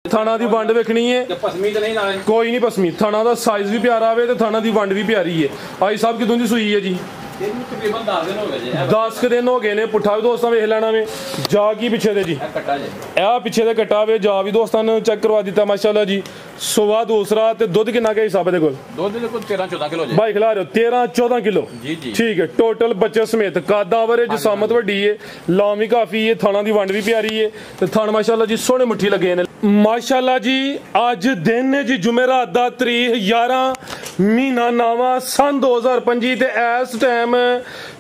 थाना दी वंड वेखनी है, कोई नहीं पसमी, थाना दा साइज भी प्यारा आवे ते थाना दी वंड भी प्यारी है। आई साहब कितों दी सूई है जी? 10 दिन हो गए ने। पुट्ठा भी दोस्तों वेख लेना वे, जा की पिछे दे जी, ए पिछे दे कट्टा वे, जा भी दोस्तों ने चेक करवा दिता माशाल्लाह जी। सुबह दूसरा ते दुध कितना के हिसाब है? दुध 13-14 किलो भाई खिला रहे हो, 13-14 किलो ठीक है। टोटल बच्चे समेत कादा वरे जिसामत वड्डी है, लाम भी काफी है, थाना दी वंड भी प्यारी है ते थान माशाल्लाह जी सोहने मुट्ठी लगे ने माशाल्लाह जी। अज दिन है जी जुमेरात दा, तरीक 11 महीना नावा सन 2025 ते इस टाइम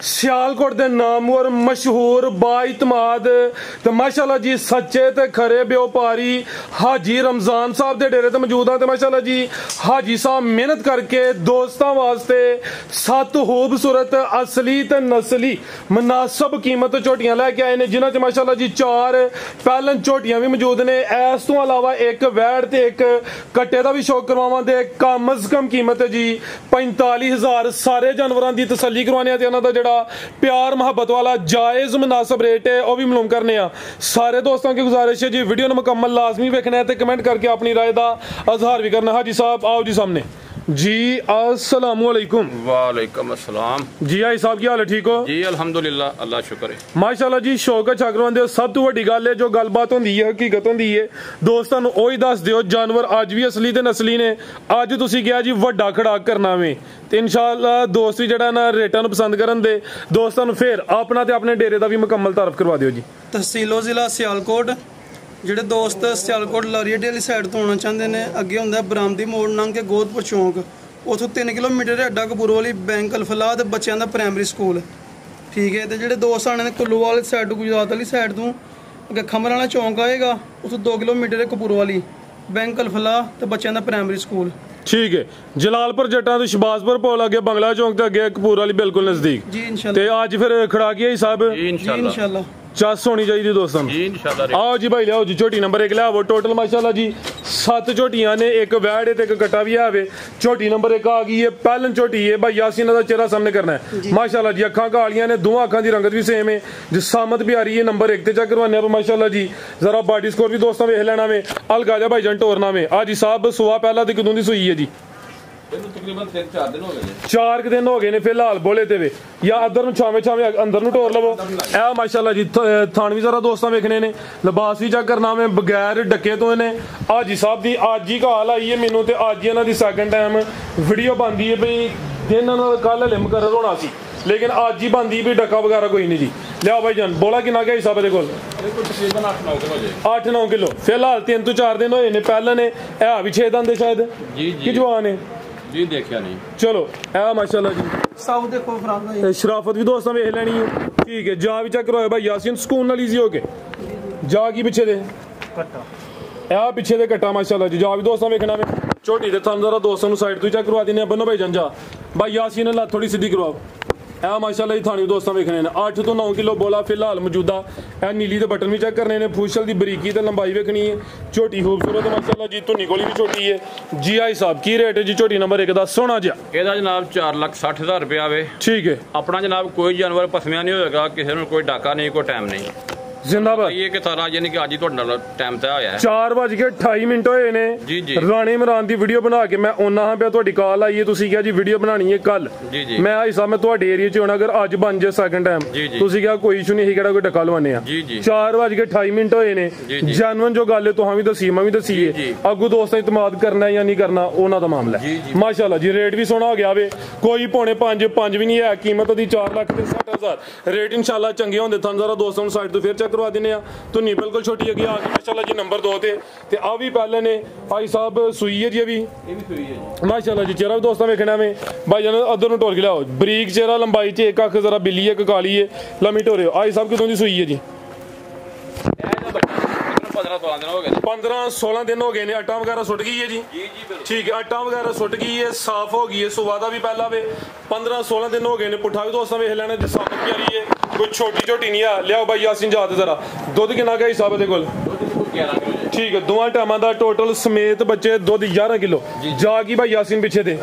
सियालकोट दे नामवर मशहूर बाइतमाद ते माशाल्लाह जी सच्चे ते खरे व्यापारी हाजी रमजान साहब दे डेरे ते मौजूद है। माशाल्लाह जी हाजी साहब मेहनत करके दोस्तों वास्ते 7 खूबसूरत असली ते नस्ली मुनासिब कीमत झोटियां लेके आए ने, जिन्हां च माशाल्लाह जी 4 पैलन झोटियां भी मौजूद ने। इस तो अलावा एक वैड़ ते एक कट्टे का भी शौक करवावां दे, कम अज कम कीमत है जी 45,000। सारे जानवरों की तसल्ली करवाने ते उन्हां दा जिहड़ा प्यार मुहब्बत वाला जायज मुनासिब रेट है वह भी मालूम करने आ। सारे दोस्तों की गुजारिश है जी वीडियो मुकम्मल लाजमी वेखना है ते कमेंट करके अपनी राय का इजहार भी करना। हाजी साहब आओ जी सामने जी। अस्सलाम वालेकुम। वालेकुम अस्सलाम जी। हाजी साहब की हाल है? ठीक हो जी अल्हम्दुलिल्लाह, अल्लाह शुक्र है माशाल्लाह जी। शौक अच्छा करवांदे हो, सब तो वड्डी गल है जो गलबात होंदी है हकीकत होंदी है दोस्तां नूं ओही दस दिओ। जानवर अज भी असली ते नस्ली ने। अज तुसीं कहा जी वड्डा खड़ाक करना वे ते इंशाअल्लाह दोस्त भी जिहड़ा ना रेटां नूं पसंद करन दे दोस्तां नूं फिर अपना ते अपने डेरे का भी मुकम्मल तारफ करवा दिओ जी। तहसीलो जिला सियालकोट। ਜਿਹੜੇ ਦੋਸਤ ਸਿਆਲਕੋਟ ਲਾਰੀਏਡੀ ਵਾਲੀ ਸਾਈਡ ਤੋਂ ਆਉਣਾ ਚਾਹੁੰਦੇ ਨੇ, ਅੱਗੇ ਹੁੰਦਾ ਬਰਾਮਦੀ ਮੋੜ ਲੰਘ ਕੇ ਗੋਦਪੁਰ ਚੌਂਕ, ਉਥੋਂ 3 ਕਿਲੋਮੀਟਰ ਅੱਡਾ ਕਪੂਰਵਾਲੀ ਬੈਂਕ ਅਲਫਲਾਹ ਤੇ ਬੱਚਿਆਂ ਦਾ ਪ੍ਰਾਇਮਰੀ ਸਕੂਲ ਠੀਕ ਹੈ। ਤੇ ਜਿਹੜੇ ਦੋਸਤ ਆਣੇ ਨੇ ਕੁੱਲੂਵਾਲ ਵਾਲੀ ਸਾਈਡ ਤੋਂ, ਗੁਜਰਾਤ ਵਾਲੀ ਸਾਈਡ ਤੋਂ ਅੱਗੇ ਖਮਰ ਵਾਲਾ ਚੌਂਕ ਆਏਗਾ, ਉਥੋਂ 2 ਕਿਲੋਮੀਟਰ ਕਪੂਰਵਾਲੀ ਬੈਂਕ ਅਲਫਲਾਹ ਤੇ ਬੱਚਿਆਂ ਦਾ ਪ੍ਰਾਇਮਰੀ ਸਕੂਲ ठीक है। जलालपुर जट्टा तो शबाजपुर पुल अगे बंगला चौक ते अगे कपूर वाली बिल्कुल नजदीक जी इंशाल्लाह। ते आज फिर खड़ा किया साहब इंशाल्लाह चस होनी चाहिए दोस्तों जी इंशाल्लाह। आओ जी भाई लियाओ जी झोटी नंबर 1 लियाओ। टोटल माशाल्लाह जी 7 झोटियां ने, एक वैड़ ते एक कट्टा भी है। झोटी नंबर 1 आ गई है, पहलन झोटी है भाई यासीन का चेहरा सामने करना है माशाल्लाह जी। अखां कालियां ने, दोवां अखां दी रंगत भी सेम है, जिसामत भी आ रही है। नंबर 1 ते चेक करवाने पर माशाल्लाह जी जरा बॉडी स्कोर भी दोस्तों वेख लेना में अलगा जा भाईजान टोरना में। आज साहब सुबह पहला ते कदों दी सूई है जी? तकरीबन 3-4 दिन हो गए, 4 दिन हो गए ने फिलहाल बोले ते वे या अदर छावे छावे अंदर नु टोर लवो। ए माशाल्लाह जी थान भी जरा दोस्तों वेखने ने, लिबास भी चेक करना में बगैर डके तो ने। हाजी साहब दी आज ही कॉल आई है मेनू ते आज ही इन्हां दी सेकंड टाइम वीडियो बनदी है भई दिन कल हले मुकर्रर होना सी लेकिन आज ही बनदी भी डका वगैरह कोई नहीं जी। लिया भाई जान बोला किन्ना क्या हिसाब है? तकरीबन 8-9 किलो फिलहाल 3 तो 4 दिन होए ने। पहले ने है भी 6 दंद शायद जी कि जवान है जी, देखिया नहीं। चलो ए माशाल्लाह जी सब देखो फराज शराफत भी दोस्तों वेख लेनी है ठीक है। जा भी चेक करो भाई यासीन सुकून नाल इजी हो के जा की पीछे दे कट्टा ए पीछे दे कट्टा माशाल्लाह जी। जा भी दोस्तों वेखना में झोटी दे थन जरा दोस्तों साइड तो चेक करवा देने बनो भाई जान जा भाई यासीन ला थोड़ी सीधी करवाओ। ए माशाल्लाह जी थानी दोस्तों वेखने ने 8 तो 9 किलो बोला फिलहाल मौजूदा। ए नीली दे बटन भी चेक करने ने, फूशल दी बरीकी ते लंबाई वेखनी है। झोटी खूबसूरत माशाल्लाह जी, धुनी कोली भी छोटी है जी। आई साहब की रेट है जी झोटी नंबर 1 दा? सोना जा ਇਹਦਾ जनाब 4,60,000 रुपया वे ठीक है। अपना जनाब कोई जानवर पसमिया नहीं होगा, किसी ने कोई डाका नहीं, कोई टाइम नहीं। जिंदाबाद ये कि तारा यानी कि आज ही ਤੁਹਾਡਾ टाइम तय होया है। 4:28 होए ने जी जी। राणे इमरान दी वीडियो बना के मैं ओना हां पे ਤੁਹਾਡੀ ਕਾਲ आई है ਤੁਸੀਂ ਕਿਹਾ ਜੀ ਵੀਡੀਓ ਬਣਾਣੀ ਹੈ ਕੱਲ जी जी। मैं आई साहब मैं ਤੁਹਾਡੇ ਏਰੀਆ 'ਚ ਹੋਣਾ अगर ਅੱਜ ਬਣ ਜੇ ਸੈਕੰਡ ਟਾਈਮ ਤੁਸੀਂ ਕਿਹਾ ਕੋਈ ਇਸ਼ੂ ਨਹੀਂ ਹੈ ਕਿਹੜਾ ਕੋਈ ਡੱਕਾ ਲਵਾਨੇ ਆ। जी जी। 4:28 ਹੋਏ ਨੇ ਜੈਨੂਨ ਜੋ ਗੱਲ ਹੈ ਤੁਹਾਂ ਵੀ ਦਸੀ ਮੈਂ ਵੀ ਦਸੀ ਹੈ ਅੱਗੂ ਦੋਸਤਾਂ ਇਤਮਾਦ ਕਰਨਾ ਹੈ ਜਾਂ ਨਹੀਂ ਕਰਨਾ ਉਹਨਾਂ ਦਾ ਮਾਮਲਾ ਹੈ ਮਾਸ਼ਾਅੱਲਾ ਜੀ। ਰੇਟ ਵੀ ਸੋਹਣਾ ਹੋ ਗਿਆ ਵੇ, ਕੋਈ ਪੌਣੇ 5 ਵੀ ਨਹੀਂ ਹੈ। ਕੀਮਤ ਦੀ 4,60,000 ਰੇਟ इंशाल्लाह ਚੰਗੇ ਹੁੰਦੇ ਤੁਹਾਨੂੰ ਜ਼ਰਾ ਦੋਸਤਾਂ ਨੂੰ ਸਾਈਡ ਤੋਂ ਫਿਰ ਚੈੱਕ ਕਰਵਾ ਦਿੰਨੇ ਆ। ਧੁਨੀ बिल्कुल छोटी है माशाल्लाह जी। नंबर 2 ते आ भी पहले ने भाई साहब सुई है जी, अभी माशाल्लाह जी। चेहरा भी दोस्तों वेखना में भाई जान अदर नु टोर के लाओ बरीक चेहरा लंबाई च एक अख जरा बिल्ली है एक काली है लम्मी टोरे। आई साहब कितों दी सुई है जी? 15-16 दिन हो गए ने। अट्टा वगैरह सुट गई है जी ठीक है। अट्टा वगैरह सुट गई है, साफ हो गई है। सुबह का भी पहला वे 15-16 दिन हो गए ने। पुट्ठा भी दोस्तों वेख लेना जिसामत भी आ रही है, कोई छोटी छोटी नहीं है। लियाओ भाई यासीन जाते जरा दुध कितना का हिसाब है? ठीक है दोवां टाइमां दा टोटल समेत बच्चे दुध 11 किलो जा की भाई यासीन पिछे ते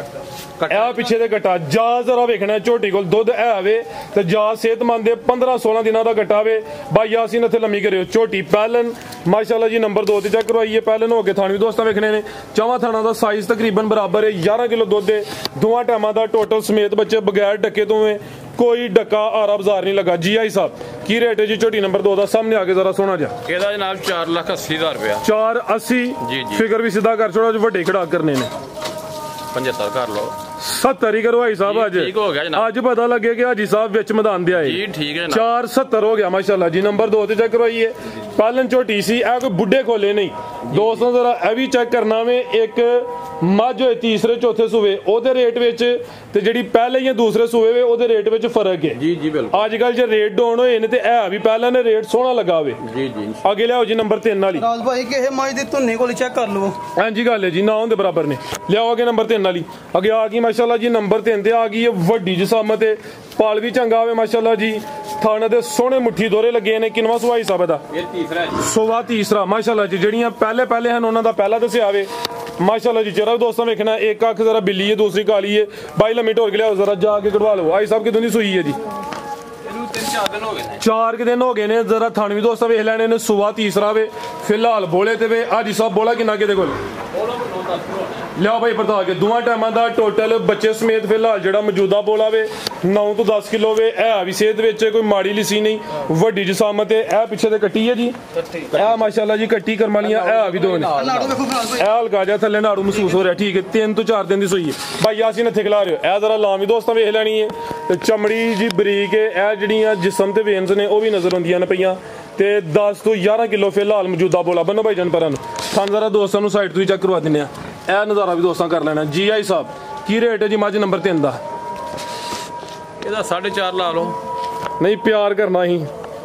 पिछे ते कट्टा जा जरा वेखना झोटी कोल दुध है वे ते जा सेहतमंद 15-16 दिनों का कट्टा वे भाई यासीन इत्थे लम्मी करियो झोटी पैलन माशाल्लाह जी नंबर 2 ते चेक करवाइए पैलन हो के थान भी दोस्तों वेखने ने चौवां थाना का साइज तकरीबन बराबर है 11 किलो दुध है दोवां टाइमां दा टोटल समेत बच्चे बगैर डके तो कोई डका आरा बाजार नहीं लगा जी आई साहब की रेट है जी झोटी नंबर 2 का सामने आके जरा सोना जा ਇਹਦਾ ਜਨਾਬ 4,80,000 रुपया 480 जी, जी। फिगर भी सीधा कर छोड़ो जो ਵੱਡੇ ਖੜਾ करने ने 75 कर लो 70 ही करो भाई साहब आज ठीक हो गया जनाब आज पता लगे कि हाजी साहब विच मैदान दे आए जी ठीक है जनाब 470 हो गया माशाल्लाह जी नंबर 2 ते चेक करवाइए पालन झोटी सी ए कोई बुढ़े खोले नहीं दोस्तों जरा ए भी चेक करना में एक मझ होए तीसरे चौथे सूबे ओदे रेट विच ते जेडी पहले या दूसरे सूबे वे ओदे रेट विच फर्क है जी जी बिल्कुल आजकल जे रेट डाउन होए ने ते ए भी पहले ने रेट सोहना लगा वे जी जी आगे लियाओ जी नंबर 3 वाली ਰਾਜ ਭਾਈ ਕਿਸੇ ਮੱਝ ਦੀ ਧੁੰਨੀ ਕੋਲ ਚੈੱਕ ਕਰ ਲਵੋ हाँ जी गल है जी ना होंदे बराबर ने लियाओ आगे नंबर 3 वाली आगे आ गई माशाल्लाह जी नंबर 3 ते आ गई है वड्डी जिसामत है पाल भी चंगा होवे माशाल्लाह जी थाने दे सोहने मुट्ठी दोरे लगे ने किनवा सुवाई साहब दा ये तीसरा है सोवा तीसरा माशाल्लाह जी जड़ियां पहले हैं उन्हां दा पहला दस्सिया वे माशाल्लाह जी जरा दोस्तों वेखना एक अख जरा बिल्ली है दूसरी काली है बाई लम्मी ढोल के लियाओ जरा जाके कढ़वा लो आई साहब कितों दी सूई है जी 3-4 दिन हो गए ने 4 दिन हो गए ने जरा थान भी दोस्तों वेख लेने ने सुवा तीसरा वे फिलहाल बोले ते वे हाजी साहब बोला किन्ना किदे कोल लियाओ भाई बता के दोवां टाइमां दा टोटल बच्चे समेत फिलहाल जेड़ा मौजूदा बोला वे 9 तो 10 किलो वे है भी सेहत विच कोई माड़ी लिसी नहीं वड्डी जिसामत है ए पीछे ते कट्टी है जी ए माशाल्लाह जी कट्टी करमालियां है भी दो ने ਨਾੜੂ ਵੇਖੋ ਫਿਲਹਾਲ ਭਾਈ ए हल्का जा थल्ले नाड़ू महसूस हो रहा है ठीक है 3 तो 4 दिन दी सूई है भाई यासीन इत्थे खिला रहे हो ए जरा लाम भी दोस्तों वेख लैनी है ते चमड़ी जी बरीक है ए जड़ियां जिस्म ते वेन्स ने ओ भी नजर आउंदियां ने पईयां ते 10 तो 11 किलो फिलहाल मौजूदा बोला बनो भाई जान परन थान जरा दोस्तों नु साइड तो चेक करवा दिन्ने आ ए नजारा भी दोस्तों कर लेना जी आई साहब की रेट है जी मझ नंबर 3 दा ਇਹਦਾ 4.5 ਲਾ ਲਓ नहीं प्यार करना ही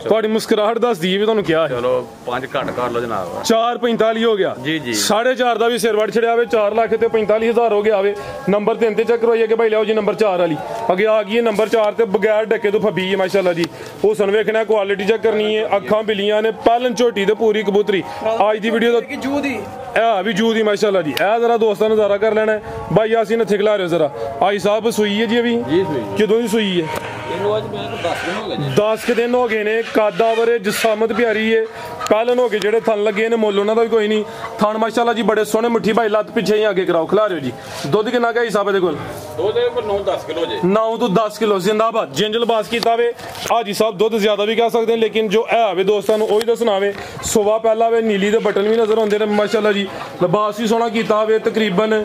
ਤੁਹਾਡੀ ਮੁਸਕਰਾਹਟ ਦੱਸਦੀ ਹੈ ਵੀ ਤੁਹਾਨੂੰ ਕਿਹਾ ਹੈ ਚਲੋ 5 ਘੱਟ ਕਰ ਲਓ ਜਨਾਬ 445 ਹੋ ਗਿਆ ਜੀ, ਜੀ। 4.5 ਦਾ ਵੀ ਸਿਰ ਵੜ ਛੜਿਆ ਵੇ 4 ਲੱਖ ਤੇ 45000 ਹੋ ਗਿਆ ਵੇ ਨੰਬਰ 3 ਤੇ ਚੈੱਕ ਕਰਵਾਈਏ ਕਿ ਭਾਈ ਲਿਆਓ ਜੀ ਨੰਬਰ 4 ਵਾਲੀ ਅੱਗੇ ਆ ਗਈ ਹੈ ਨੰਬਰ 4 ਤੇ ਬਗੈਰ ਡੱਕੇ ਤੋਂ ਫੱਬੀ ਹੈ ਮਾਸ਼ਾਅੱਲਾ ਜੀ ਉਹ ਸਨ ਵੇਖਣਾ ਕੁਆਲਿਟੀ ਚੈੱਕ ਕਰਨੀ ਹੈ ਅੱਖਾਂ ਬਿੱਲੀਆਂ ਨੇ ਪਾਲਣ ਝੋਟੀ ਤੇ ਪੂਰੀ ਕਬੂਤਰੀ ਅੱਜ ਦੀ ਵੀਡੀਓ ਦਾ ਕਿ ਜੂ ਦੀ ਇਹ ਵੀ ਜੂ ਦੀ ਮਾਸ਼ਾਅੱਲਾ ਜੀ ਇਹ ਜ਼ਰਾ ਦੋਸਤਾਂ ਨਜ਼ਾਰਾ ਕਰ ਲੈਣਾ ਹੈ ਭਾਈ ਯਾਸੀਨ ਇੱਥੇ ਖਿਲਾ ਰਹੇ ਜ਼ਰਾ ਆਈ ਸਾਹਿਬ ਸੂਈ ਹੈ ਜੀ ਅਭੀ ਜੀ ਸੂਈ ਕਿਦੋਂ ਦੀ ਸੂਈ ਹੈ ਇਹਨੂੰ ਅੱਜ ਮੈਂ 10 ਦਿਨ ਹੋ ਗਏ ਜੀ 10 दिन हो गए ने कादावर जिसामत प्यारी है पैलन हो गए जेडे थन लगे ने मुल उन्हां दा भी कोई नहीं थान माशाल्लाह जी बड़े सोहने मुट्ठी भाई लत पीछे ही आगे कराओ खिला रहे हो जी दुध किन्ना का हिसाब है दे कोल ਦੋ ਦੇ ਪਰ 9-10 किलो जे 9 तो 10 किलो जिंदाबाद जिंजल बास कीता वे हाजी साहब दुध ज्यादा भी कह सकते हैं लेकिन जो है वे दोस्तों नु ओही दसना वे सुबह पहला वे नीली दे बटन भी नजर आउंदे ने माशाल्लाह जी लिबास भी सोहना कीता वे तकरीबन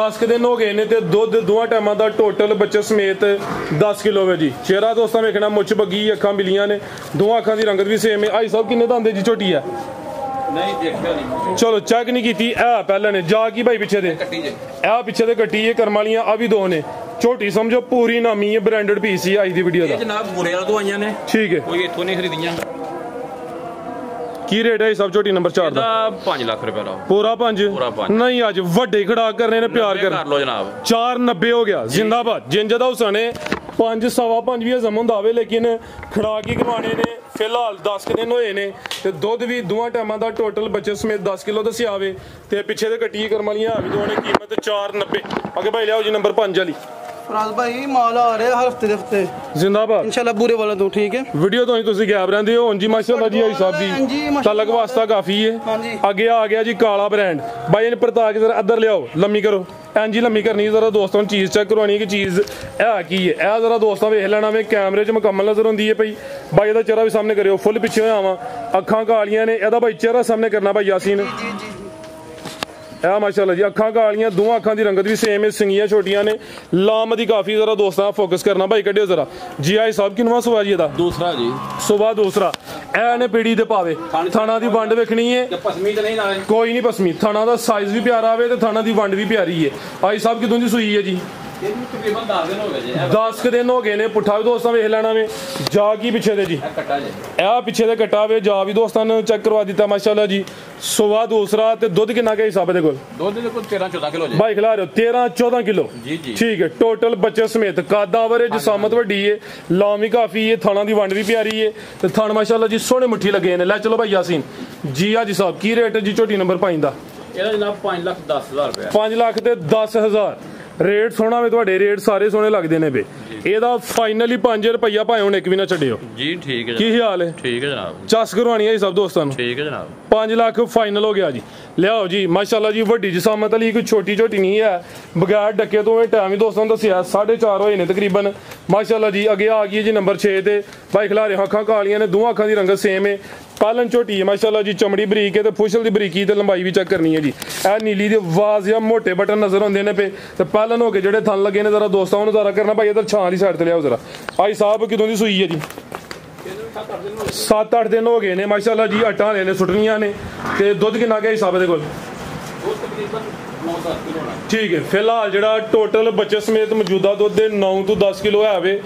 10 दिन हो गए ने ते दुध दोवां टाइमां दा टोटल बच्चे समेत 10 किलो वे जी चेहरा दोस्तों वेखना मुछ बगी अखां बिलियां ने दोवां अखां दी रंगत भी सेम है हाजी साहब किन्ने दांदे जी झोटी है ਨਹੀਂ ਦੇਖਿਆ ਨਹੀਂ चलो चेक नहीं कीती ए पहले ने जा की भाई पीछे दे ਕੱਟੀ ਜੇ ए पीछे दे कट्टी है करम वालियां आ भी दो ने छोटी समझो पूरी नामी है ब्रांडेड पीस ही आई दी वीडियो ਇਹ दा ਜਨਾਬ ਬੁਰੇ ਵਾਲ ਤੋਂ ਆਈਆਂ ਨੇ ठीक है ਕੋਈ ਇੱਥੋਂ ਨਹੀਂ ਖਰੀਦੀਆਂ की रेट है सब छोटी नंबर 4 दा ਇਹਦਾ 5 ਲੱਖ ਰੁਪਏ ਲਾਓ पूरा 5 पूरा पंज। नहीं आज ਵੱਡੇ ਖੜਾ ਕਰਨੇ ਨੇ ਪਿਆਰ ਕਰ ਕਰ ਲਓ ਜਨਾਬ 490 ਹੋ ਗਿਆ जिंदाबाद जिंज ਦਾ ਹੁਸਨ है 5 सवा 5 ਵੀ ਹਜ਼ਮ ਹੁੰਦਾ ਵੇ ਲੇਕਿਨ ਖੜਾ ਕੀ ਕਰਵਾਣੇ ਨੇ ਫਿਲਹਾਲ 10 ਦਿਨ ਹੋਏ ਨੇ ਤੇ ਦੁੱਧ ਵੀ ਦੋਵਾਂ ਟਾਈਮਾਂ ਦਾ ਟੋਟਲ ਬੱਚੇ ਸਮੇਤ 10 ਕਿਲੋ ਦੱਸਿਆ ਆਵੇ ਤੇ ਪਿੱਛੇ ਦੇ ਕੱਟੀ ਕਰਮ ਵਾਲੀਆਂ ਆ ਵੀ ਦੋਨੇ ਕੀਮਤ 490 ਅੱਗੇ ਭਾਈ ਲਿਆਓ ਜੀ ਨੰਬਰ 5 ਵਾਲੀ ਫਰਾਜ਼ ਭਾਈ ਮਾਲ ਆ ਰਿਹਾ ਹਰ ਹਫਤੇ ਦੇ ਹਫਤੇ जिंदाबाद ਇਨਸ਼ਾਅੱਲਾ ਬੂਰੇ ਵਾਲਾ ਤੋਂ ਠੀਕ ਹੈ ਵੀਡੀਓ ਤੋਂ ਹੀ ਤੁਸੀਂ ਗੈਪ ਰਹਿੰਦੇ ਹੋ ਜੀ ਮਾਸ਼ਾਅੱਲਾ ਜੀ ਆਈ ਸਾਹਿਬ ਹਾਂਜੀ, ਦੀ ਮਾਸ਼ਾਅੱਲਾ। ਤਲਕ ਵਾਸਤਾ ਕਾਫੀ ਹੈ ਹਾਂਜੀ। ਅੱਗੇ ਆ ਗਿਆ ਜੀ ਕਾਲਾ ਬ੍ਰਾਂਡ ਬਾਈ ਇਹਨੇ ਪਰਤਾ ਕੇ ਜ਼ਰਾ ਅੱਧਰ ਲਿਆਓ ਲੰਮੀ ਕਰੋ ਐਂਜੀ ਲੰਮੀ ਕਰਨੀ ਜ਼ਰਾ ਦੋਸਤਾਂ ਨੂੰ ਚੀਜ਼ ਚੈੱਕ ਕਰਵਾਉਣੀ ਕਿ ਚੀਜ਼ ਇਹ ਕੀ ਹੈ ਇਹ ਜ਼ਰਾ ਦੋਸਤਾਂ ਵੇਖ ਲੈਣਾ ਵੇ ਕੈਮਰੇ 'ਚ ਮੁਕੰਮਲ ਨਜ਼ਰ ਆਉਂਦੀ ਹੈ ਭਾਈ ਬਾਈ ਇਹਦਾ ਚਿਹਰਾ ਵੀ ਸਾਹਮਣੇ ਕਰਿਓ ਫੁੱਲ ਪਿੱਛੇ ਹੋਇਆ ਵਾਂ ਅੱਖਾਂ ਕਾਲੀਆਂ ਨੇ ਇਹਦਾ ਭਾਈ ਚਿਹਰਾ ਸਾਹਮਣੇ ਕਰਨਾ ਭਾਈ ਯਾਸੀਨ ਇਹ ਮਾਸ਼ਾਅੱਲਾ ਜੀ ਅੱਖਾਂ ਕਾਲੀਆਂ ਦੋਵਾਂ ਅੱਖਾਂ ਦੀ ਰੰਗਤ ਵੀ ਸੇਮ ਹੈ ਸਿੰਗੀਆਂ ਛੋਟੀਆਂ ਨੇ ਲਾਮ ਦੀ ਕਾਫੀ ਜ਼ਰਾ ਦੋਸਤਾਂ ਫੋਕਸ ਕਰਨਾ ਭਾਈ ਕੱਢਿਓ ਜ਼ਰਾ ਜੀ ਆਈ ਸਾਹਿਬ ਕਿਨਵਾ ਸਵਾ ਜੀ ਇਹਦਾ ਦੂਸਰਾ ਜੀ ਸੁਬਾ ਦੂਸਰਾ ਇਹ ਨੇ ਪੀੜੀ ਦੇ ਪਾਵੇ ਥਾਣਾ ਦੀ ਵੰਡ ਵੇਖਣੀ ਹੈ ਤੇ ਪਸਮੀ ਤੇ ਨਹੀਂ ਨਾਲੇ ਕੋਈ ਨਹੀਂ ਪਸਮੀ ਥਾਣਾ ਦਾ ਸਾਈਜ਼ ਵੀ ਪਿਆਰਾ ਆਵੇ ਤੇ ਥਾਣਾ ਦੀ ਵੰਡ ਵੀ ਪਿਆਰੀ ਹੈ ਆਈ ਸਾਹਿਬ ਕਿਦੋਂ ਦੀ ਸੂਈ ਹੈ ਜੀ ਇਹਨੂੰ ਤਕਰੀਬਨ 10 ਦਿਨ ਹੋ ਗਏ ਜੀ 10 ਕੁ ਦਿਨ ਹੋ ਗਏ ਨੇ। ਪੁੱਠਾ ਵੀ ਦੋਸਤਾਂ ਵੇਖ ਲੈਣਾ ਵੇ, ਜਾ ਕੀ ਪਿੱਛੇ ਦੇ ਜੀ, ਇਹ ਕੱਟਾ ਜੀ ਇਹ ਪਿੱਛੇ ਦੇ ਕੱਟਾ ਵੇ, ਜਾ ਵੀ ਦੋਸਤਾਂ ਨੂੰ ਚੈੱਕ ਕਰਵਾ ਦਿੱਤਾ ਮਾਸ਼ਾਅੱਲਾ ਜੀ। ਸਵਾ ਦੂਸਰਾ ਤੇ ਦੁੱਧ ਕਿੰਨਾ ਕੁ ਹਿਸਾਬ ਦੇ ਕੋਲ? ਦੁੱਧ ਦੇ ਕੋਲ 13-14 ਕਿਲੋ ਜੀ ਭਾਈ ਖਿਲਾ ਰਹੇ ਹੋ 13-14 ਕਿਲੋ। ਜੀ ਜੀ ਠੀਕ ਹੈ, ਟੋਟਲ ਬੱਚੇ ਸਮੇਤ ਕਾਦਾ ਵਰੇ ਜਸਾਮਤ ਵੱਡੀ ਏ, ਲਾਮ ਵੀ ਕਾਫੀ ਏ, ਥਾਣਾ ਦੀ ਵੰਡ ਵੀ ਪਿਆਰੀ ਏ ਤੇ ਥਣ ਮਾਸ਼ਾਅੱਲਾ ਜੀ ਸੋਹਣੇ ਮੁੱਠੀ ਲੱਗੇ ਨੇ। ਲੈ ਚਲੋ ਭਾਈ ਯਾਸੀਨ ਜੀ ਆ ਜੀ ਸਾਹਿਬ ਕੀ ਰੇਟ ਜੀ ਝੋਟੀ ਨੰਬਰ 5 ਦਾ? ਇਹਦਾ ਜਨਾਬ 5,10,000 ਰੁਪਏ 5 ਲੱਖ ਤੇ 10,000 ਰੇਟ ਸੋਹਣਾ ਵੇ, ਤੁਹਾਡੇ ਰੇਟ ਸਾਰੇ ਸੋਹਣੇ ਲੱਗਦੇ ਨੇ ਬੇ। ਇਹਦਾ ਫਾਈਨਲੀ 5 ਰੁਪਈਆ ਭਾਵੇਂ ਹੁਣ ਇੱਕ ਵੀ ਨਾ ਛੱਡਿਓ। ਜੀ ਠੀਕ ਹੈ ਕੀ ਹਾਲ ਹੈ? ਠੀਕ ਹੈ ਜਨਾਬ ਚੱਸ ਕਰਵਾਣੀ ਹੈ ਜੀ ਸਭ ਦੋਸਤਾਂ ਨੂੰ। ਠੀਕ ਹੈ ਜਨਾਬ 5 ਲੱਖ ਫਾਈਨਲ ਹੋ ਗਿਆ ਜੀ। ਲਿਆਓ ਜੀ ਮਾਸ਼ਾਅੱਲਾ ਜੀ, ਵੱਡੀ ਜਸਾਮਤ ਵਾਲੀ ਕੋਈ ਛੋਟੀ ਝੋਟੀ ਨਹੀਂ ਹੈ। ਬਗੈਰ ਡੱਕੇ ਤੋਂ ਇਹ ਟਾਈਮ ਹੀ ਦੋਸਤਾਂ ਨੂੰ ਦੱਸਿਆ 4:30 ਹੋਏ ਨੇ ਤਕਰੀਬਨ। ਮਾਸ਼ਾਅੱਲਾ ਜੀ ਅੱਗੇ ਆ ਗਈ ਜੀ ਨੰਬਰ 6 ਤੇ। ਭਾਈ ਖਿਲਾਰੇ ਅੱਖਾਂ ਕਾਲੀਆਂ ਨੇ, ਦੋਵਾਂ ਅੱਖਾਂ ਦੀ ਰੰਗਤ ਸੇਮ ਹੈ। ਪਾਲਣ ਝੋਟੀ ਹੈ ਮਾਸ਼ਾਅੱਲਾ ਜੀ, ਚਮੜੀ ਬਰੀਕ ਹੈ ਤੇ ਫੁਸ਼ਲ ਦੀ ਬਰੀਕੀ ਤੇ ਲੰਬਾਈ ਵੀ ਚੈੱਕ ਕਰਨੀ ਹੈ ਜੀ। ਇਹ ਨੀਲੀ ਦੇ ਆਵਾਜ਼ ਜਾਂ ਮੋਟੇ ਬਟਨ ਨਜ਼ਰ ਆਉਂਦੇ ਨੇ ਪਏ ਤੇ ਪਾਲਣ ਹੋ ਕੇ ਜਿਹੜੇ ਥਣ ਲੱਗੇ ਨੇ ਜ਼ਰਾ ਦੋਸਤਾਂ ਨੂੰ ਜ਼ਰਾ ਕਰਨਾ। ਭਾਈ ਇਧਰ ਛਾਂ ਵਾਲੀ ਸਾਈਡ ਤੇ ਲਿਆਓ ਜ਼ਰਾ। ਭਾਈ ਸਾਹਿਬ ਕਿਦੋਂ ਦੀ ਸੂਈ ਹੈ ਜੀ? 7-8 ਦਿਨ ਹੋ ਗਏ ਨੇ ਮਾਸ਼ਾਅੱਲਾ ਜੀ। ਅੱਟਾਂ ਵਾਲੇ ਨੇ ਸੁੱਟਣੀਆਂ ਨੇ ਤੇ ਦੁੱਧ ਕਿੰਨਾ ਕੁ ਹਿਸਾਬ ਦੇ ਕੋਲ? ਉਹ ਤਕਰੀਬਨ 9-10 ਕਿਲੋ ਹੋਣਾ। ਠੀਕ ਹੈ, ਫਿਲਹਾਲ ਜਿਹੜਾ ਟੋਟਲ ਬੱਚੇ ਸਮੇਤ ਮੌਜੂਦਾ ਦੁੱਧ ਦੇ 9 ਤੋਂ 10 ਕਿਲੋ ਹੈ ਵੇ।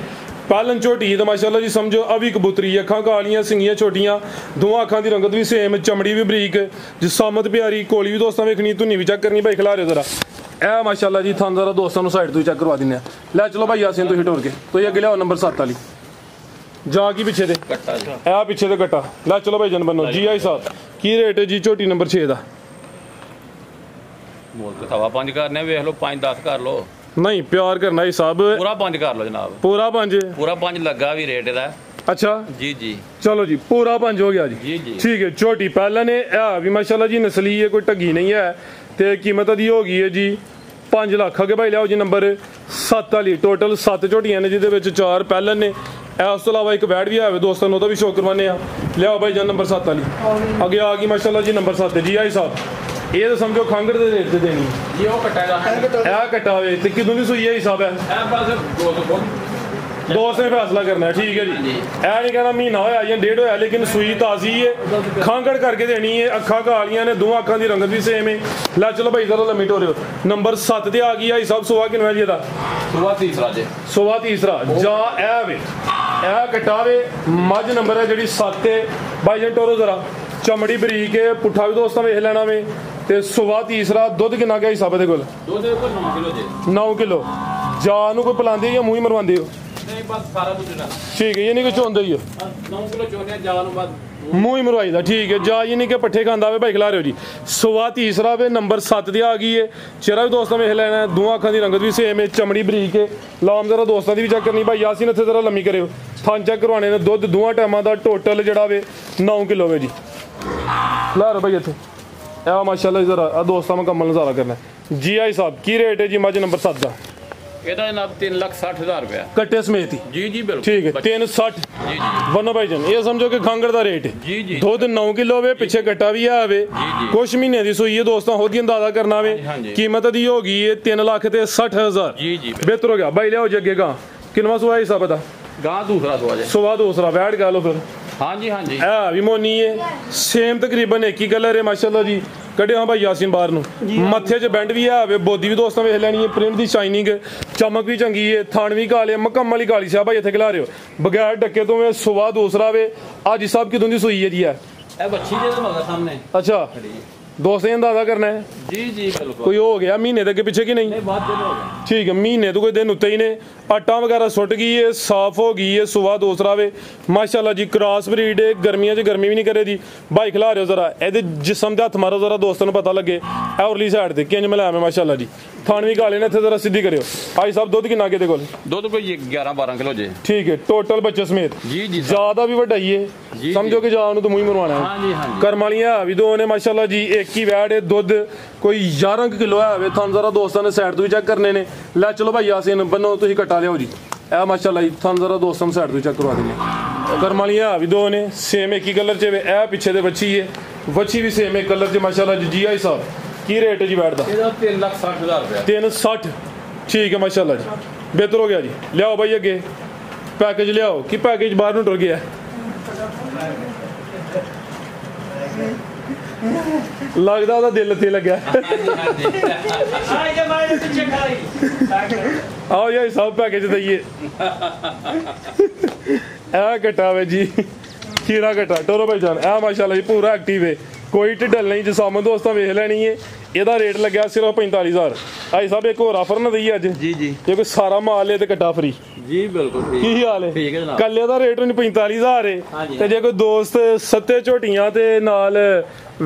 ਪਾਲਣ ਝੋਟੀ ਤੇ ਮਾਸ਼ਾਅੱਲਾ ਜੀ ਸਮਝੋ ਅਵੀ ਕਬੂਤਰੀ, ਅੱਖਾਂ ਕਾਲੀਆਂ, ਸਿੰਗੀਆਂ ਛੋਟੀਆਂ, ਦੋਵਾਂ ਅੱਖਾਂ ਦੀ ਰੰਗਤ ਵੀ ਸੇਮ, ਚਮੜੀ ਵੀ ਬਰੀਕ, ਜਸਾਮਤ ਪਿਆਰੀ, ਕੋਲੀ ਵੀ ਦੋਸਤਾਂ ਵੇਖਣੀ, ਧੁੰਨੀ ਵੀ ਚੈੱਕ ਕਰਨੀ। ਭਾਈ ਖਿਲਾ ਰਹੇ ਜ਼ਰਾ ਇਹ ਮਾਸ਼ਾਅੱਲਾ ਜੀ ਥਣ ਜ਼ਰਾ ਦੋਸਤਾਂ ਨੂੰ ਸਾਈਡ ਤੋਂ ਹੀ ਚੈੱਕ ਕਰਵਾ ਦਿੰਦੇ ਆ। ਲੈ ਚਲੋ ਭਾਈ ਯਾਸੀਨ ਤੁਸੀਂ ਟੋਰ ਕੇ ਤੁਸੀਂ ਅੱਗੇ ਲਿਆਓ ਨੰਬਰ 7 ਵਾਲੀ ਜਾ ਕੀ ਪਿੱਛੇ ਦੇ ਕੱਟਾ ਜੀ ਇਹ ਪਿੱਛੇ ਦੇ ਕੱਟਾ। ਲੈ ਚਲੋ ਭਾਈ ਜਨ ਬੰਨੋ ਜੀ ਆਈ ਸਾਹਿਬ ਕੀ ਰੇਟ ਹੈ ਜੀ ਝੋਟੀ ਨੰਬਰ 6 ਦਾ? ਮੋਲ ਤੇ ਸਵਾ 5 ਕਰਨੇ, ਵੇਖ ਲਓ 5-10 ਕਰ ਲਓ। ਨਹੀਂ ਪਿਆਰ ਕਰਨਾ ਜੀ ਸਾਹਿਬ, ਪੂਰਾ 5 ਕਰ ਲਓ ਜਨਾਬ, ਪੂਰਾ 5। ਪੂਰਾ 5 ਲੱਗਾ ਵੀ ਰੇਟ ਇਹਦਾ। ਅੱਛਾ ਜੀ ਜੀ ਚਲੋ ਜੀ ਪੂਰਾ 5 ਹੋ ਗਿਆ ਜੀ। ਜੀ ਜੀ ਠੀਕ ਹੈ, ਝੋਟੀ ਪਹਿਲਾਂ ਨੇ ਇਹ ਵੀ ਮਾਸ਼ਾਅੱਲਾ ਜੀ ਨਸਲੀ ਹੈ, ਕੋਈ ਢੱਗੀ ਨਹੀਂ ਹੈ ਤੇ ਕੀਮਤ ਦੀ ਹੋ ਗਈ ਹੈ ਜੀ 5 ਲੱਖ। ਅੱਗੇ ਭਾਈ ਲਿਆਓ ਜੀ ਨੰਬਰ 7 ਵਾਲੀ। ਟੋਟਲ 7 ਝੋਟੀਆਂ ਨੇ ਜਿਹਦੇ ਵਿੱਚ 4 ਪਹਿਲਾਂ ਨੇ, ਇਸ ਤੋਂ ਇਲਾਵਾ ਇੱਕ ਵੈਟ ਵੀ ਆਵੇ ਦੋਸਤਾਂ ਨੂੰ, ਉਹਦਾ ਵੀ ਸ਼ੋਅ ਕਰਵਾਉਂਦੇ ਆ। ਲਿਆਓ ਭਾਈ ਜੀ ਨੰਬਰ 7 ਵਾਲੀ ਅੱਗੇ ਆ ਗਈ ਮਾਸ਼ਾਅੱਲਾ ਜੀ ਨੰਬਰ 7 ਜੀ ਆਈ ਸਾਹਿਬ। ਇਹ ਤਾਂ ਸਮਝੋ ਖਾਂਗੜ ਦੇ ਰੇਟ ਤੇ ਦੇਣੀ ਜੀ। ਉਹ ਕੱਟਾ ਦਾ ਇਹ ਕੱਟਾ ਵੇ ਤੇ ਕਿਦੋਂ ਦੀ ਸੂਈ ਹੈ ਹਿਸਾਬ ਹੈ? ਇਹ ਬਸ 2 ਦੋਸਤ ਨੇ ਫੈਸਲਾ ਕਰਨਾ ਹੈ। ਠੀਕ ਹੈ ਜੀ, ਇਹ ਨਹੀਂ ਕਹਿਣਾ ਮਹੀਨਾ ਹੋਇਆ ਜਾਂ 1.5 ਹੋਇਆ, ਲੇਕਿਨ ਸੂਈ ਤਾਜ਼ੀ ਹੈ, ਖਾਂਗੜ ਕਰਕੇ ਦੇਣੀ ਹੈ। ਅੱਖਾਂ ਕਾਲੀਆਂ ਨੇ, ਦੋਵਾਂ ਅੱਖਾਂ ਦੀ ਰੰਗਤ ਵੀ ਸੇਮ ਹੈ। ਲੈ ਚਲੋ ਭਾਈ ਜ਼ਰਾ ਲੰਮੀ ਟੋਰਿਓ ਨੰਬਰ 7 ਤੇ ਆ ਗਈ ਆਈ ਸਾਹਿਬ। ਸੁਆ ਕਿੰਨਾ ਜੀ ਇਹਦਾ? ਸੁਆ ਤੀਸਰਾ ਜੀ। ਸੁਆ ਤੀਸਰਾ ਜਾਂ ਇਹ ਵੇ ਇਹ ਕਟਾਵੇ ਮੱਝ ਨੰਬਰ ਹੈ ਜਿਹੜੀ 7 ਤੇ। ਭਾਈ ਜਨ ਟੋਰੋ ਜ਼ਰਾ, ਚਮੜੀ ਬਰੀਕ ਹੈ, ਪੁੱਠਾ ਵੀ ਦੋਸਤਾਂ ਵੇਖ ਲੈਣਾ ਵੇ ਤੇ ਸੁਆ ਤੀਸਰਾ। ਦੁੱਧ ਕਿੰਨਾ ਗਿਆ ਹਿਸਾਬ ਦੇ ਕੋਲ? ਦੁੱਧ ਦੇ ਕੋਲ 9 ਕਿਲੋ ਜੀ। 9 ਕਿਲੋ। ਜਾ ਨੂੰ ਕੋਈ ਪਿਲਾਉਂਦੇ ਜਾਂ ਮੂੰਹ ਹੀ ਮਰਵਾਉਂਦੇ ਹੋ? ਨਹੀਂ ਬਸ ਸਾਰਾ ਦੁੱਧ ਦਾ। ਠੀਕ ਹੈ, ਇਹ ਨਹੀਂ ਕਿ ਚੋਂਦੇ ਹੀ ਹੋ? 9 ਕਿਲੋ ਚੋਨੇ ਜਾ ਨੂੰ ਬਾਅਦ ਮੂੰਹ ਹੀ ਮਰਵਾਈਦਾ। ਠੀਕ ਹੈ, ਜਾ ਇਹ ਨਹੀਂ ਕਿ ਪੱਠੇ ਖਾਂਦਾ ਵੇ। ਭਾਈ ਖਿਲਾ ਰਹੇ ਹੋ ਜੀ ਸੁਆ ਤੀਸਰਾ ਵੇ ਨੰਬਰ 7 ਤੇ ਆ ਗਈ ਹੈ। ਚਿਹਰਾ ਵੀ ਦੋਸਤਾਂ ਵੇਖ ਲੈਣਾ, ਦੋਵਾਂ ਅੱਖਾਂ ਦੀ ਰੰਗਤ ਵੀ ਸੇਮ ਹੈ, ਚਮੜੀ ਬਰੀਕ ਹੈ। ਲਾਮ ਜ਼ਰਾ ਦੋਸਤਾਂ ਦੀ ਵੀ ਚੈੱਕ ਕਰਨੀ। ਭਾਈ ਯਾਸੀਨ ਇੱਥੇ ਜ਼ਰਾ ਲੰਮੀ ਕਰਿਓ, ਥਣ ਚੈੱਕ ਕਰਵਾਉਣੇ ਨੇ। ਦੁੱਧ ਦੋਵਾਂ ਟਾਈਮਾਂ ਦਾ ਟੋਟਲ ਜਿਹੜਾ ਵੇ 9 ਕਿਲੋ ਵੇ ਜੀ। ਲਾ ਰੋ ਭਾਈ ਇੱਥੇ ਇਹ ਮਾਸ਼ਾਅੱਲਾ ਜ਼ਰਾ ਆ ਦੋਸਤਾਂ ਮੁਕੰਮਲ ਨਜ਼ਾਰਾ ਕਰਨਾ ਜੀ ਆਈ ਸਾਹਿਬ। ਕੀ ਰੇਟ ਹੈ ਜੀ ਮੱਝ ਨੰਬਰ 7 ਦਾ? ਇਹਦਾ ਜਨਾਬ 3,60,000 ਰੁਪਏ ਕੱਟੇ ਸਮੇਤ ਹੀ? ਜੀ ਜੀ ਬਿਲਕੁਲ ਠੀਕ ਹੈ 360 ਜੀ ਜੀ ਵਰਨਾ ਭਾਈ ਜਨ ਇਹ ਸਮਝੋ ਕਿ ਖਾਂਗੜ ਦਾ ਰੇਟ ਹੈ। ਜੀ ਜੀ ਦੁੱਧ 9 ਕਿਲੋ ਵੇ, ਪਿੱਛੇ ਕੱਟਾ ਵੀ ਆਵੇ, ਜੀ। ਕੁਛ ਮਹੀਨੇ ਦੀ ਸੂਈ ਹੈ ਦੋਸਤਾਂ, ਹੋਦੀ ਅੰਦਾਜ਼ਾ ਕਰਨਾ ਵੇ। ਹਾਂਜੀ। ਕੀਮਤ ਦੀ ਹੋ ਗਈ ਹੈ 3,60,000। ਜੀ ਜੀ ਬਿਹਤਰ ਹੋ ਗਿਆ ਭਾਈ। ਲਿਆਓ ਜੀ ਅੱਗੇ ਗਾਂ ਕਿੰਨਵਾ ਸੁਆ ਹਿਸਾਬ ਦਾ? ਗਾਂ ਦੂਸਰਾ ਸੁਆ ਜੇ। ਸੁਆ ਦੂਸਰਾ ਵੈਟ ਗਾ ਲਓ ਫਿਰ। ਹਾਂਜੀ ਹਾਂਜੀ ਇਹ ਵੀ ਮੋਨੀ ਹੈ, ਸੇਮ ਤਕਰੀਬਨ ਇੱਕ ਹੀ ਕਲਰ ਹੈ ਮਾਸ਼ਾਅੱਲਾ ਜੀ। ਕੱਢਿਓ ਹਾਂ ਭਾਈ ਯਾਸੀਨ ਬਾਹਰ ਨੂੰ। ਮੱਥੇ 'ਚ ਬੈਂਡ ਵੀ ਆਵੇ, ਬੋਦੀ ਵੀ ਦੋਸਤਾਂ ਵੇਖ ਲੈਣੀ ਹੈ, ਪ੍ਰਿੰਟ ਦੀ ਸ਼ਾਈਨਿੰਗ, ਚਮਕ ਵੀ ਚੰਗੀ ਹੈ, ਥਣ ਵੀ ਕਾਲੇ, ਮੁਕੰਮਲ ਹੀ ਕਾਲੀ ਸਾਹਿਬ ਭਾਈ ਇੱਥੇ ਖਿਲਾ ਰਹੇ ਹੋ ਬਗੈਰ ਡੱਕੇ ਤੋਂ। ਸੁਆ ਦੂਸਰਾ ਵੇ। ਅੱਜ ਸਾਹਿਬ ਕਿਦੋਂ ਦੀ ਸੂਈ ਹੈ ਜੀ? ਇਹ ਬੱਚੀ ਦੇ ਮਗਰ ਸਾਹਮਣੇ ਅੱਛਾ ਦੋਸਤ ਇਹ ਅੰਦਾਜ਼ਾ ਕਰਨਾ ਹੈ ਜੀ ਜੀ ਬਿਲਕੁਲ। ਕੋਈ ਹੋ ਗਿਆ ਮਹੀਨੇ ਦੇ ਅੱਗੇ ਪਿੱਛੇ ਕਿ ਨਹੀਂ? ਨਹੀਂ ਬਾਅਦ ਦੇ ਹੋ ਗਏ। ਠੀਕ ਹੈ, ਮਹੀਨੇ ਤੋਂ ਕੋਈ ਦਿਨ ਉੱਤੇ ਹੀ ਨੇ। ਆਟਾ ਵਗੈਰਾ ਸੁੱਟ ਗਈ ਹੈ, ਸਾਫ਼ ਹੋ ਗਈ ਹੈ। ਸੁਆ ਦੂਸਰਾ ਵੇ ਮਾਸ਼ਾਅੱਲਾ ਜੀ, ਕ੍ਰਾਸ ਬਰੀਡ ਹੈ। ਗਰਮੀਆਂ 'ਚ ਗਰਮੀ ਵੀ ਨਹੀਂ ਕਰੇ ਦੀ। ਭਾਈ ਖਿਲਾ ਰਹੇ ਹੋ ਜ਼ਰਾ ਇਹਦੇ ਜਿਸਮ ਦੇ ਹੱਥ ਮਾਰੋ ਜ਼ਰਾ ਦੋਸਤਾਂ ਨੂੰ ਪਤਾ ਲੱਗੇ। ਇਹ ਉਰਲੀ ਸਾਈਡ ਤੇ ਕਿੰਜ ਮਿਲਾਇਆ ਮੈਂ ਮਾਸ਼ਾਅੱਲਾ ਜੀ। ਥਣ ਵੀ ਕਾਲੇ ਨੇ, ਇੱਥੇ ਜ਼ਰਾ ਸਿੱਧੀ ਕਰਿਓ। ਭਾਈ ਸਾਹਿਬ ਦੁੱਧ ਕਿੰਨਾ ਕਿਤੇ ਕੋਲ? ਦੁੱਧ ਕੋਈ 11-12 ਕਿਲੋ ਜੇ। ਠੀਕ ਹੈ, ਟੋਟਲ ਬੱਚੇ ਸਮੇਤ। ਜੀ ਜੀ ਜ਼ਿਆਦਾ ਵੀ ਵੱਡਾ ਹੀ ਹੈ, ਜੀ। ਸਮਝੋ ਕਿ ਜਾ ਨੂੰ ਤਾਂ ਮੂੰਹ ਹੀ ਮਰਵਾਉਣਾ ਹੈ। ਹਾਂਜੀ ਹਾਂਜੀ ਕਰਮ ਵਾਲੀਆਂ ਵੀ ਦੋ ਨੇ ਮਾਸ਼ਾਅੱਲਾ ਜੀ। ਇੱਕ ਹੀ ਵੈਟ ਹੈ, ਦੁੱਧ ਕੋਈ 11 ਕਿਲੋ ਹੈ ਵੇ। ਥਣ ਜ਼ਰਾ ਦੋਸਤਾਂ ਨੇ ਸਾਈਡ ਤੋਂ ਵੀ ਚੈੱਕ ਕਰਨੇ ਨੇ। ਲੈ ਚਲੋ ਭਾਈ ਯਾਸੀਨ ਬੰਨੋ ਤੁਸੀਂ ਕੱਟਾ ਲਿਆਓ ਜੀ। ਇਹ ਮਾਸ਼ਾਅੱਲਾ ਜੀ ਥਣ ਜ਼ਰਾ ਦੋਸਤਾਂ ਨੂੰ ਸਾਈਡ ਤੋਂ ਚੈੱਕ ਕਰਵਾ ਦਿੰਦੇ। ਕਰਮ ਵਾਲੀਆਂ ਵੀ ਦੋ ਨੇ, ਸੇਮ ਇੱਕ ਹੀ ਕਲਰ 'ਚ ਵੇ। ਇਹ ਪਿੱਛੇ ਦੇ ਵੱਛੀ ਹੈ, ਵੱਛੀ ਵੀ ਸੇਮ ਇੱਕ ਕਲਰ 'ਚ ਮਾਸ਼ਾਅੱਲਾ ਜੀ। ਜੀ ਆਈ ਸਾਹਿਬ ਕੀ ਰੇਟ ਹੈ ਜੀ ਵੈਟ ਦਾ? ਇਹਦਾ 3,60,000 ਰੁਪਏ। 360 ਠੀਕ ਹੈ ਮਾਸ਼ਾਅੱਲਾ ਜੀ, ਬਿਹਤਰ ਹੋ ਗਿਆ ਜੀ। ਲਿਆਓ ਭਾਈ ਅੱਗੇ ਪੈਕੇਜ ਲਿਆਓ। ਕੀ ਪੈਕੇਜ ਬਾਹਰ ਨੂੰ ਟੁਰ ਗਿਆ? ਲੱਗਦਾ ਉਹਦਾ ਦਿਲ ਇੱਥੇ ਲੱਗਿਆ ਆਓ ਯਾਰ ਸਭ ਪੈਕੇਜ ਦਈਏ ਇਹ ਘਟਾ ਵੇ ਜੀ ਖੀਰਾ ਘਟਾ ਟੋਰੋ ਭਾਈ ਜਾਨ ਇਹ ਮਾਸ਼ਾਅੱਲਾ ਜੀ ਪੂਰਾ ਐਕਟਿਵ ਹੈ ਕੋਈ ਢਿੱਡਲ ਨਹੀਂ ਜਿਸਾਮਨ ਦੋਸਤਾਂ ਵੇਖ ਲੈਣੀ ਹੈ ਇਹਦਾ ਰੇਟ ਲੱਗਿਆ ਸਿਰਫ 45000 ਭਾਈ ਸਾਹਿਬ ਇੱਕ ਹੋਰ ਆਫਰ ਨਾ ਦਈਏ ਅੱਜ ਜੀ ਜੀ ਜੇ ਕੋਈ ਸਾਰਾ ਮਾਲ ਲੈ ਤੇ ਘਟਾ ਫਰੀ ਜੀ ਬਿਲਕੁਲ ਕੀ ਹਾਲ ਠੀਕ ਹੈ ਹੈ ਜਨਾਬ ਕੱਲੇ ਦਾ ਰੇਟ ਨਹੀਂ 45000 ਹੈ ਤੇ ਜੇ ਕੋਈ ਦੋਸਤ ਸੱਤੇ ਝੋਟੀਆਂ ਤੇ ਨਾਲ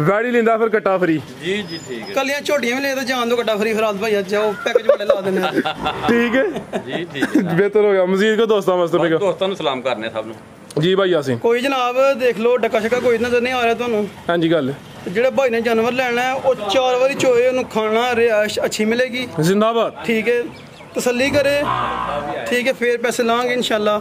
ਵੈੜੀ ਲੈਂਦਾ ਫਿਰ ਘਟਾ ਫਰੀ ਜੀ ਜੀ ਠੀਕ ਹੈ ਕੱਲੀਆਂ ਝੋਟੀਆਂ ਵੀ ਲੈ ਤਾਂ ਜਾਣ ਦੋ ਕੱਟਾ ਫਰੀ ਫਰਾਦ ਭਾਈ ਅੱਜ ਉਹ ਪੈਕੇਜ ਵਾਲੇ ਲਾ ਦਿੰਦੇ ਆ ਠੀਕ ਹੈ ਜੀ ਠੀਕ ਹੈ ਬਿਹਤਰ ਹੋ ਗਿਆ ਮਜ਼ੀਦ ਕੋ ਦੋਸਤਾਂ ਵਾਸਤੇ ਬਹੁਤ ਦੋਸਤਾਂ ਨੂੰ ਸਲਾਮ ਕਰਨੇ ਸਭ ਨੂੰ ਜੀ ਭਾਈ ਯਾਸੀਨ ਕੋਈ ਜਨਾਬ ਦੇਖ ਲਓ ਡੱਕਾ ਸ਼ੱਕਾ ਕੋਈ ਨਜ਼ਰ ਨਹੀਂ ਆ ਰਿਹਾ ਤੁਹਾਨੂੰ ਹਾਂਜੀ ਗੱਲ ਜਿਹੜੇ ਭਾਈ ਨੇ ਜਾਨਵਰ ਲੈਣਾ ਹੈ ਉਹ 4 ਵਾਰੀ ਚੋਏ ਉਹਨੂੰ ਖਾਣਾ ਰਿਹਾਇਸ਼ ਅੱਛੀ ਮਿਲੇਗੀ ਜ਼ਿੰਦਾਬਾਦ ਠੀਕ ਹੈ ਤਸੱਲੀ ਕਰੇ ਠੀਕ ਹੈ ਫੇਰ ਪੈਸੇ ਲਾਂਗੇ ਇਨਸ਼ਾਅੱਲਾ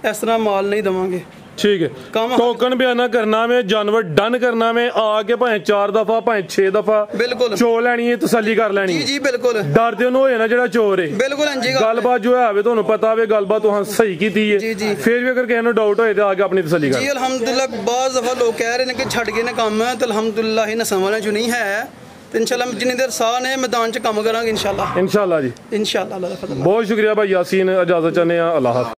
ਇਸ ਤਰ੍ਹਾਂ ਮਾਲ ਨਹੀਂ ਦਵਾਂਗੇ ठीक है काम- टोकन बयाना करना में जानवर डन करना में आके भाए 4 दफा भाए 6 दफा बिल्कुल चो लैनी है तसल्ली कर लैनी जी जी बिल्कुल डर ते हो जाना जेड़ा चोर है बिल्कुल हाँ जी गलबात जो है तुहानू पता है गलबात तुहां सही की है जी, जी। फिर भी अगर किसी नू डाउट होए तो आके अपनी तसल्ली जी कर अल्हम्दुलिल्लाह बाज़ दफ़ा लोग कह रहे हैं कि छड़ गए ने काम है तो अल्हम्दुलिल्लाह ही नस्म वाले जो नहीं है तो इंशाल्लाह जिन्नी देर साह ने मैदान च काम करांगे इंशाल्लाह इंशाल्लाह जी इंशाल्लाह अल्लाह दा फज़ल बहुत शुक्रिया भाई यासीन इजाजत चाहते हैं अल्लाह हाफ़िज़।